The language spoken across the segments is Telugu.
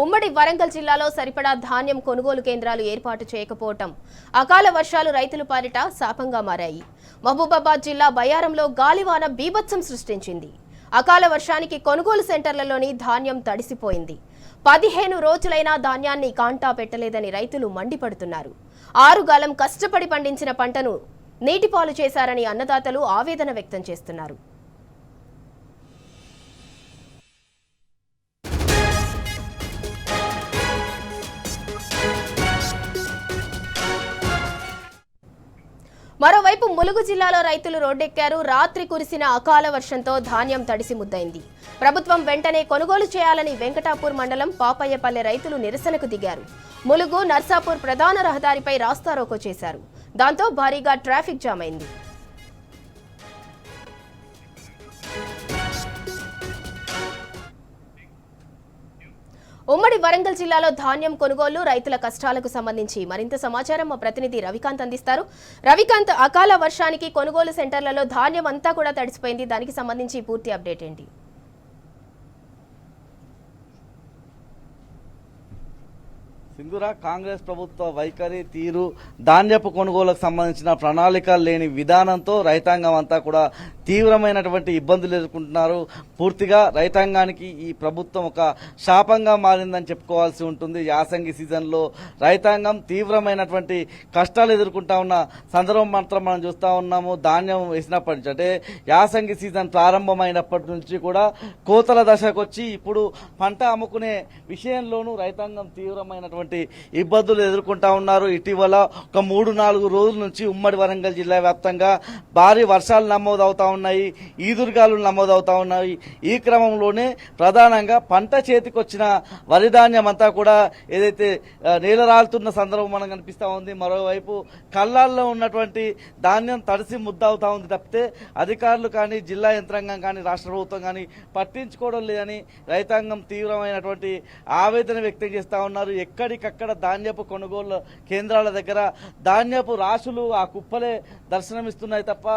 ఉమ్మడి వరంగల్ జిల్లాలో సరిపడా ధాన్యం కొనుగోలు కేంద్రాలు ఏర్పాటు చేయకపోవటం అకాల వర్షాలు రైతుల పాలిట శాపంగా మారాయి. మహబూబాబాద్ జిల్లా బయ్యారంలో గాలివాన బీభత్సం సృష్టించింది. అకాల వర్షానికి కొనుగోలు సెంటర్లలోని ధాన్యం తడిసిపోయింది. 15 రోజులైనా ధాన్యాన్ని కాంటా పెట్టలేదని రైతులు మండిపడుతున్నారు. 6 గాలం కష్టపడి పండించిన పంటను నీటిపాలు చేశారని అన్నదాతలు ఆవేదన వ్యక్తం చేస్తున్నారు. మరోవైపు ములుగు జిల్లాలో రైతులు రోడ్డెక్కారు. రాత్రి కురిసిన అకాల వర్షంతో ధాన్యం తడిసి ముద్దైంది. ప్రభుత్వం వెంటనే కొనుగోలు చేయాలని వెంకటాపూర్ మండలం పాపయ్యపల్లె రైతులు నిరసనకు దిగారు. ములుగు నర్సాపూర్ ప్రధాన రహదారిపై రాస్తారోకో చేశారు. దాంతో భారీగా ట్రాఫిక్ జామ్ అయింది. ఉమ్మడి వరంగల్ జిల్లాలో ధాన్యం కొనుగోలు రైతుల కష్టాలకు సంబంధించి మరింత సమాచారం మా ప్రతినిధి రవికాంత్ అందిస్తారు. రవికాంత్, అకాల వర్షానికి కొనుగోలు సెంటర్లలో ధాన్యం అంతా కూడా తడిసిపోయింది. దానికి సంబంధించి పూర్తి అప్డేట్ ఏంటి? సింధురా, కాంగ్రెస్ ప్రభుత్వ వైఖరి తీరు, ధాన్యపు కొనుగోలుకు సంబంధించిన ప్రణాళిక లేని విధానంతో రైతాంగం అంతా కూడా తీవ్రమైనటువంటి ఇబ్బందులు ఎదుర్కొంటున్నారు. పూర్తిగా రైతాంగానికి ఈ ప్రభుత్వం ఒక శాపంగా మారిందని చెప్పుకోవాల్సి ఉంటుంది. యాసంగి సీజన్లో రైతాంగం తీవ్రమైనటువంటి కష్టాలు ఎదుర్కొంటా ఉన్న సందర్భం మాత్రం మనం చూస్తూ ఉన్నాము. ధాన్యం వేసినప్పటి నుంచి, అంటే యాసంగి సీజన్ ప్రారంభమైనప్పటి నుంచి కూడా కోతల దశకు వచ్చి ఇప్పుడు పంట అమ్ముకునే విషయంలోనూ రైతాంగం తీవ్రమైనటువంటి ఇబ్బందులు ఎదుర్కొంటా ఉన్నారు. ఇటీవల ఒక 3-4 రోజుల నుంచి ఉమ్మడి వరంగల్ జిల్లా వ్యాప్తంగా భారీ వర్షాలు నమోదవుతా ఉన్నాయి, ఈదురుగాలులు నమోదవుతా ఉన్నాయి. ఈ క్రమంలోనే ప్రధానంగా పంట చేతికొచ్చిన వరి ధాన్యం అంతా కూడా ఏదైతే నేలరాలుతున్న సందర్భం మనకు కనిపిస్తూ ఉంది. మరోవైపు కళ్ళాల్లో ఉన్నటువంటి ధాన్యం తడిసి ముద్దవుతా ఉంది తప్పితే అధికారులు కానీ, జిల్లా యంత్రాంగం కానీ, రాష్ట్ర ప్రభుత్వం కానీ పట్టించుకోవడం లేదని రైతాంగం తీవ్రమైనటువంటి ఆవేదన వ్యక్తం చేస్తూ ఉన్నారు. ఎక్కడికక్కడ ధాన్యపు కొనుగోలు కేంద్రాల దగ్గర ధాన్యపు రాశులు, ఆ కుప్పలే దర్శనమిస్తున్నాయి తప్ప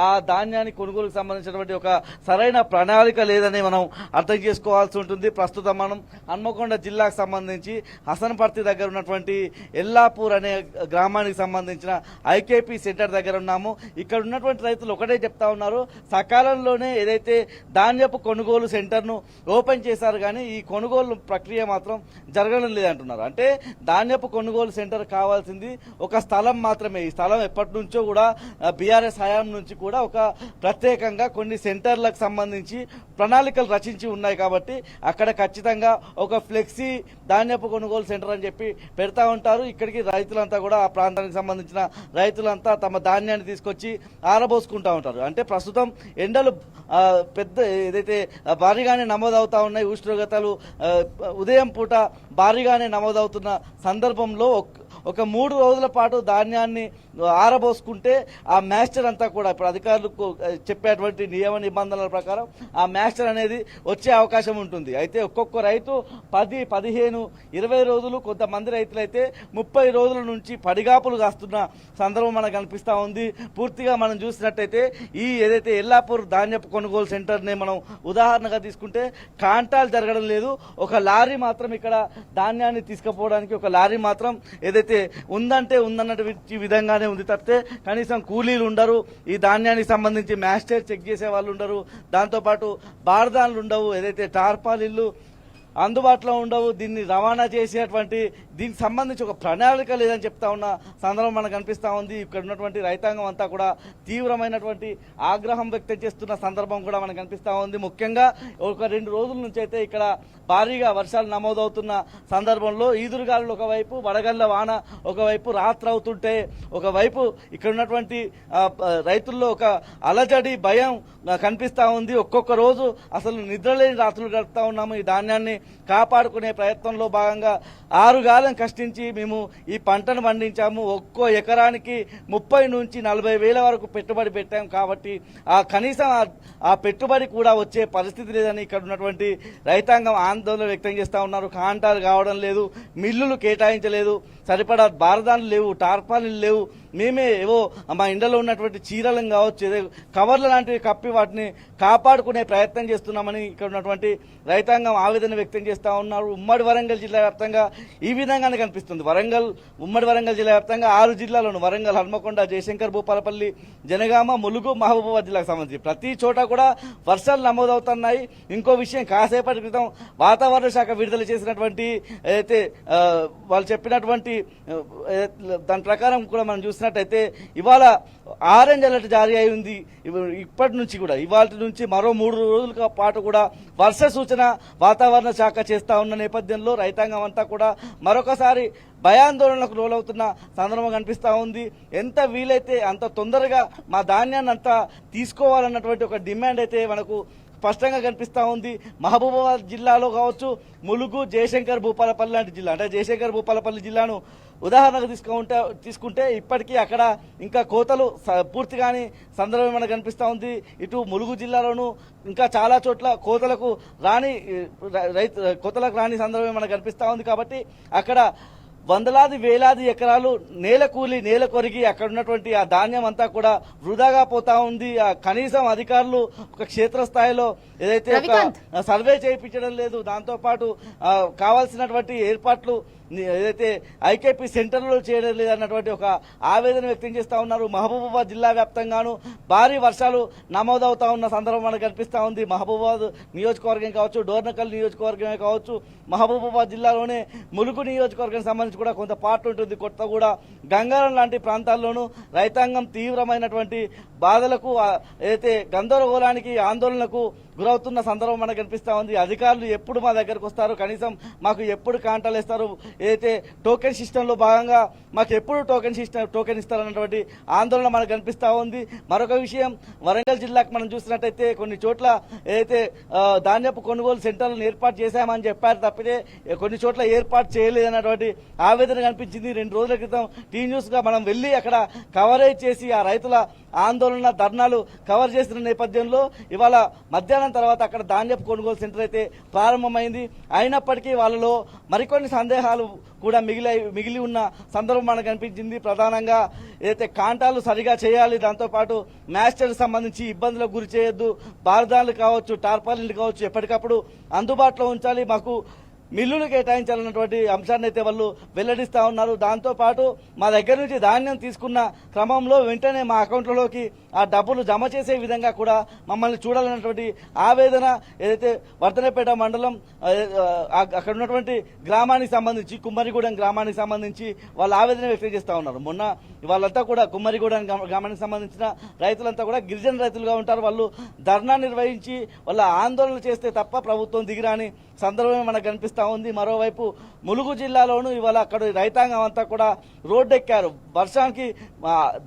ఆ ధాన్యాన్ని కొనుగోలుకు సంబంధించినటువంటి ఒక సరైన ప్రణాళిక లేదని మనం అర్థం చేసుకోవాల్సి ఉంటుంది. ప్రస్తుతం మనం హన్మకొండ జిల్లాకు సంబంధించి హసన్పర్తి దగ్గర ఉన్నటువంటి ఎల్లాపూర్ అనే గ్రామానికి సంబంధించిన ఐకేపీ సెంటర్ దగ్గర ఉన్నాము. ఇక్కడ ఉన్నటువంటి రైతులు ఒకటే చెప్తా ఉన్నారు, సకాలంలోనే ఏదైతే ధాన్యపు కొనుగోలు సెంటర్ను ఓపెన్ చేశారు కానీ ఈ కొనుగోలు ప్రక్రియ మాత్రం జరగడం లేదంటున్నారు. అంటే ధాన్యపు కొనుగోలు సెంటర్ కావాల్సింది ఒక స్థలం మాత్రమే. ఈ స్థలం ఎప్పటి నుంచో కూడా బీఆర్ఎస్ హయాం నుంచి కూడా ఒక ప్రత్యేకంగా కొన్ని సెంటర్లకు సంబంధించి ప్రణాళికలు రచించి ఉన్నాయి కాబట్టి అక్కడ ఖచ్చితంగా ఒక ఫ్లెక్సీ ధాన్యపు కొనుగోలు సెంటర్ అని చెప్పి పెడతా ఉంటారు. ఇక్కడికి రైతులంతా కూడా ఆ ప్రాంతానికి సంబంధించిన రైతులంతా తమ ధాన్యాన్ని తీసుకొచ్చి ఆరబోసుకుంటా ఉంటారు. అంటే ప్రస్తుతం ఎండలు పెద్ద ఏదైతే భారీగానే నమోదవుతా ఉన్నాయి, ఉష్ణోగ్రతలు ఉదయం పూట భారీగానే నమోదవుతున్న సందర్భంలో ఒక 3 రోజుల పాటు ధాన్యాన్ని ఆరబోసుకుంటే ఆ మ్యాస్టర్ అంతా కూడా ఇప్పుడు అధికారులకు చెప్పేటువంటి నియమ నిబంధనల ప్రకారం ఆ మ్యాస్టర్ అనేది వచ్చే అవకాశం ఉంటుంది. అయితే ఒక్కొక్క రైతు 10, 15, 20 రోజులు, కొంతమంది రైతులు అయితే 30 రోజుల నుంచి పడిగాపులు కాస్తున్న సందర్భం మనకు కనిపిస్తూ ఉంది. పూర్తిగా మనం చూసినట్టయితే ఈ ఏదైతే ఎల్లాపూర్ ధాన్యపు కొనుగోలు సెంటర్ని మనం ఉదాహరణగా తీసుకుంటే కాంటాలు జరగడం లేదు. ఒక లారీ మాత్రం ఇక్కడ ధాన్యాన్ని తీసుకుపోవడానికి ఒక లారీ మాత్రం ఏదైతే ఉందంటే ఉందన్నటువంటి విధంగానే ఉంది తప్పితే కనీసం కూలీలు ఉండరు, ఈ ధాన్యానికి సంబంధించి మ్యాస్టర్ చెక్ చేసే వాళ్ళు ఉండరు, దాంతోపాటు బార్దాన్లు ఉండవు, ఏదైతే టార్పాలిన్లు అందుబాటులో ఉండవు, దీన్ని రవాణా చేసేటువంటి దీనికి సంబంధించి ఒక ప్రణాళిక లేదని చెప్తా ఉన్న సందర్భం మనకు కనిపిస్తూ ఉంది. ఇక్కడ ఉన్నటువంటి రైతాంగం అంతా కూడా తీవ్రమైనటువంటి ఆగ్రహం వ్యక్తం చేస్తున్న సందర్భం కూడా మనకు కనిపిస్తూ ఉంది. ముఖ్యంగా ఒక 2 రోజుల నుంచి అయితే ఇక్కడ భారీగా వర్షాలు నమోదవుతున్న సందర్భంలో ఈదురుగాలులు ఒకవైపు, వడగళ్ల వాన ఒకవైపు, రాత్రి అవుతుంటే ఒకవైపు ఇక్కడ ఉన్నటువంటి రైతుల్లో ఒక అలజడి, భయం కనిపిస్తూ ఉంది. ఒక్కొక్క రోజు అసలు నిద్రలేని రాత్రులు గడుపుతా ఉన్నాము. ఈ ధాన్యాన్ని కాపాడుకునే ప్రయత్నంలో భాగంగా 6 గాలం కష్టించి మేము ఈ పంటను పండించాము. ఒక్కో ఎకరానికి 30 నుంచి 40 వేల వరకు పెట్టుబడి పెట్టాము. కాబట్టి కనీసం ఆ పెట్టుబడి కూడా వచ్చే పరిస్థితి లేదని ఇక్కడ ఉన్నటువంటి రైతాంగం ఆందోళన వ్యక్తం చేస్తూ ఉన్నారు. కాంటాలు కావడం లేదు, మిల్లులు కేటాయించలేదు, సరిపడా బారదాన్లు లేవు, టార్పాలిన్లు లేవు. మేమే ఏవో మా ఇండ్లలో ఉన్నటువంటి చీరలను కావచ్చు, ఏదో కవర్ల లాంటివి కప్పి వాటిని కాపాడుకునే ప్రయత్నం చేస్తున్నామని ఇక్కడ ఉన్నటువంటి రైతాంగం ఆవేదన వ్యక్తం చేస్తూ ఉన్నారు. ఉమ్మడి వరంగల్ జిల్లా వ్యాప్తంగా ఈ విధంగానే కనిపిస్తుంది. ఉమ్మడి వరంగల్ జిల్లా వ్యాప్తంగా 6 జిల్లాలను వరంగల్, హన్మకొండ, జయశంకర్, భూపాలపల్లి, జనగామ, ములుగు, మహబూబాబాద్ జిల్లాకు సంబంధించి ప్రతి చోట కూడా వర్షాలు నమోదవుతున్నాయి. ఇంకో విషయం, కాసేపటి క్రితం వాతావరణ శాఖ విడుదల చేసినటువంటి అయితే వాళ్ళు చెప్పినటువంటి దాని ప్రకారం కూడా మనం చూసినట్టయితే ఇవాళ ఆరెంజ్ అలర్ట్ జారీ అయి ఉంది. ఇప్పటి నుంచి కూడా ఇవాళ నుంచి మరో 3 రోజుల పాటు కూడా వర్ష సూచన వాతావరణ శాఖ చేస్తా ఉన్న నేపథ్యంలో రైతాంగం అంతా కూడా మరొకసారి భయాందోళనకు లోనవుతున్న సందర్భం కనిపిస్తూ ఉంది. ఎంత వీలైతే అంత తొందరగా మా ధాన్యాన్ని అంతా తీసుకోవాలన్నటువంటి ఒక డిమాండ్ అయితే మనకు స్పష్టంగా కనిపిస్తూ ఉంది. మహబూబాబాద్ జిల్లాలో కావచ్చు, ములుగు, జయశంకర్, భూపాలపల్లి లాంటి జిల్లా, అంటే జయశంకర్, భూపాలపల్లి జిల్లాను ఉదాహరణకు తీసుకుంటే ఇప్పటికీ అక్కడ ఇంకా కోతలు పూర్తిగాని సందర్భం మనకు కనిపిస్తూ ఉంది. ఇటు ములుగు జిల్లాలోనూ ఇంకా చాలా చోట్ల కోతలకు రాని సందర్భం మనకు కనిపిస్తూ ఉంది. కాబట్టి అక్కడ వందలాది వేలాది ఎకరాలు నేల కొరిగి అక్కడ ఉన్నటువంటి ఆ ధాన్యం అంతా కూడా వృధాగా పోతా ఉంది. కనీసం అధికారులు ఒక క్షేత్రస్థాయిలో ఏదైతే ఒక సర్వే చేయించడం లేదు, దాంతో పాటు కావాల్సినటువంటి ఏర్పాట్లు ఏదైతే ఐకేపీ సెంటర్లో చేయడం లేదన్నటువంటి ఒక ఆవేదన వ్యక్తం చేస్తూ ఉన్నారు. మహబూబాబాద్ జిల్లా వ్యాప్తంగాను భారీ వర్షాలు నమోదవుతా ఉన్న సందర్భం మనకు కనిపిస్తూ ఉంది. మహబూబాబాద్ నియోజకవర్గం కావచ్చు, డోర్నకల్ నియోజకవర్గమే కావచ్చు, మహబూబాబాద్ జిల్లాలోనే ములుగు నియోజకవర్గం సంబంధించి కూడా కొంత పార్ట్ ఉంటుంది. కొత్తగూడ, గంగారం లాంటి ప్రాంతాల్లోనూ రైతాంగం తీవ్రమైనటువంటి బాధలకు ఏదైతే గందరగోళానికి, ఆందోళనకు గురవుతున్న సందర్భం మనకు కనిపిస్తూ ఉంది. అధికారులు ఎప్పుడు మా దగ్గరకు వస్తారు, కనీసం మాకు ఎప్పుడు కాంటాలు ఇస్తారు, ఏదైతే టోకెన్ సిస్టంలో భాగంగా మాకు ఎప్పుడు టోకెన్ ఇస్తారన్నటువంటి ఆందోళన మనకు కనిపిస్తూ ఉంది. మరొక విషయం, వరంగల్ జిల్లాకు మనం చూసినట్టయితే కొన్ని చోట్ల ఏదైతే ధాన్యపు కొనుగోలు సెంటర్లను ఏర్పాటు చేశామని చెప్పారు తప్పితే కొన్ని చోట్ల ఏర్పాటు చేయలేదన్నటువంటి ఆవేదన కనిపించింది. 2 రోజుల క్రితం టీ న్యూస్ గా మనం వెళ్లి అక్కడ కవరేజ్ చేసి ఆ రైతుల ఆందోళన, ధర్నాలు కవర్ చేసిన నేపథ్యంలో ఇవాళ మధ్యాహ్నం తర్వాత అక్కడ ధాన్యపు కొనుగోలు సెంటర్ అయితే ప్రారంభమైంది. అయినప్పటికీ వాళ్ళలో మరికొన్ని సందేహాలు కూడా మిగిలి ఉన్న సందర్భం మనకు కనిపించింది. ప్రధానంగా ఏదైతే కాంటాలు సరిగా చేయాలి, దాంతోపాటు మ్యాస్టర్కి సంబంధించి ఇబ్బందులకు గురి చేయొద్దు, బారదాన్లు కావచ్చు, టార్పాలిన్లు కావచ్చు ఎప్పటికప్పుడు అందుబాటులో ఉంచాలి, మాకు మిల్లులు కేటాయించాలన్నటువంటి అంశాన్ని అయితే వాళ్ళు వెల్లడిస్తూ ఉన్నారు. దాంతోపాటు మా దగ్గర నుంచి ధాన్యం తీసుకున్న క్రమంలో వెంటనే మా అకౌంట్లలోకి ఆ డబ్బులు జమ చేసే విధంగా కూడా మమ్మల్ని చూడాలన్నటువంటి ఆవేదన ఏదైతే వర్ధనపేట మండలం అక్కడ ఉన్నటువంటి గ్రామానికి సంబంధించి, కుమ్మరిగూడెం గ్రామానికి సంబంధించి వాళ్ళు ఆవేదన వ్యక్తం చేస్తూ ఉన్నారు. మొన్న వాళ్ళంతా కూడా కుమ్మరిగూడెం గ్రామానికి సంబంధించిన రైతులంతా కూడా గిరిజన రైతులుగా ఉంటారు. వాళ్ళు ధర్నా నిర్వహించి వాళ్ళ ఆందోళన చేస్తే తప్ప ప్రభుత్వం దిగిరాని సందర్భమే మనకు కనిపిస్తూ ఉంది. మరోవైపు ములుగు జిల్లాలోనూ ఇవాళ అక్కడ రైతాంగం అంతా కూడా రోడ్డెక్కారు. వర్షానికి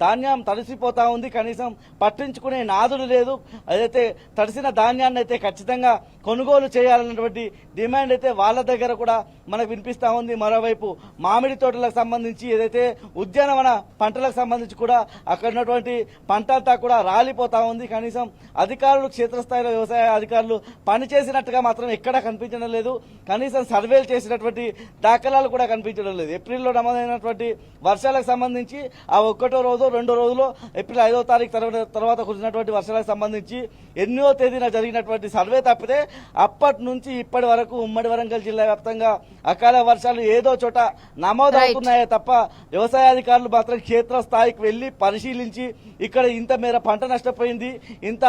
ధాన్యం తడిసిపోతా ఉంది, కనీసం పట్టించుకునే నాదుడు లేదు. అదైతే తడిసిన ధాన్యాన్ని అయితే ఖచ్చితంగా కొనుగోలు చేయాలన్నటువంటి డిమాండ్ అయితే వాళ్ళ దగ్గర కూడా మనకు వినిపిస్తూ ఉంది. మరోవైపు మామిడి తోటలకు సంబంధించి ఏదైతే ఉద్యానవన పంటలకు సంబంధించి కూడా అక్కడ ఉన్నటువంటి పంట అంతా కూడా రాలిపోతా ఉంది. కనీసం అధికారులు, క్షేత్రస్థాయిలో వ్యవసాయ అధికారులు పనిచేసినట్టుగా మాత్రం ఎక్కడా కనిపించడం లేదు. కనీసం సర్వేలు చేసినటువంటి దాఖలాలు కూడా కనిపించడం లేదు. ఏప్రిల్లో నమోదైనటువంటి వర్షాలకు సంబంధించి ఆ 1వ రోజు 2వ రోజులో ఏప్రిల్ 5వ తారీఖు తర్వాత కురిసినటువంటి వర్షాలకు సంబంధించి 8వ తేదీన జరిగినటువంటి సర్వే తప్పితే అప్పటి నుంచి ఇప్పటి వరకు ఉమ్మడి వరంగల్ జిల్లా వ్యాప్తంగా అకాల వర్షాలు ఏదో చోట నమోదవుతున్నాయే తప్ప వ్యవసాయ అధికారులు మాత్రం క్షేత్ర స్థాయికి వెళ్లి పరిశీలించి ఇక్కడ ఇంత మేర పంట నష్టపోయింది, ఇంత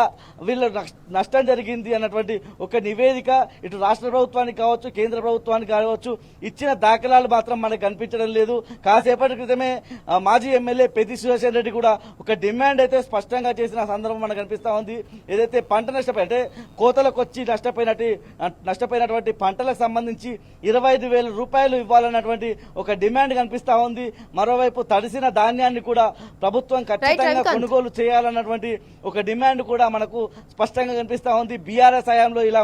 వీళ్ళ నష్టం జరిగింది అన్నటువంటి ఒక నివేదిక ఇటు రాష్ట్ర ప్రభుత్వానికి కావచ్చు, కేంద్ర ప్రభుత్వానికి కావచ్చు ఇచ్చిన దాఖలాలు మాత్రం మనకు కనిపించడం లేదు. కాసేపటి క్రితమే మాజీ ఎమ్మెల్యే పెద్ది సుదర్శన్ రెడ్డి కూడా ఒక డిమాండ్ అయితే స్పష్టంగా చేసిన సందర్భం మనకు కనిపిస్తా ఉంది. ఏదైతే పంట నష్టపోయి అంటే కోతలకు వచ్చి నష్టపోయినటువంటి పంటలకు సంబంధించి 25,000 రూపాయలు ఇవ్వాలన్నటువంటి ఒక డిమాండ్ కనిపిస్తా ఉంది. మరోవైపు తడిసిన ధాన్యాన్ని కూడా ప్రభుత్వం ఖచ్చితంగా కొనుగోలు చేయాలన్నటువంటి ఒక డిమాండ్ కూడా మనకు స్పష్టంగా కనిపిస్తా ఉంది. బీఆర్ఎస్ హయాంలో ఇలా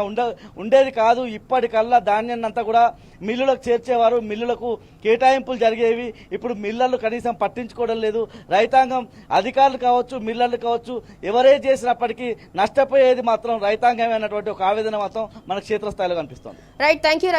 ఉండేది కాదు. ఇప్పటికల్లా ధాన్యాన్ని అంతా కూడా మిల్లులకు చేర్చేవారు, మిల్లులకు కేటాయింపులు జరిగేవి. ఇప్పుడు మిల్లర్లు కనీసం పట్టించుకోవడం లేదు. రైతాంగం, అధికారులు కావచ్చు, మిల్లర్లు కావచ్చు, ఎవరే చేసినప్పటికీ నష్టపోయేది మాత్రం రైతాంగమే అన్నటువంటి ఒక ఆవేదన మాత్రం మన క్షేత్రస్థాయిలో కనిపిస్తుంది. Right, thank you.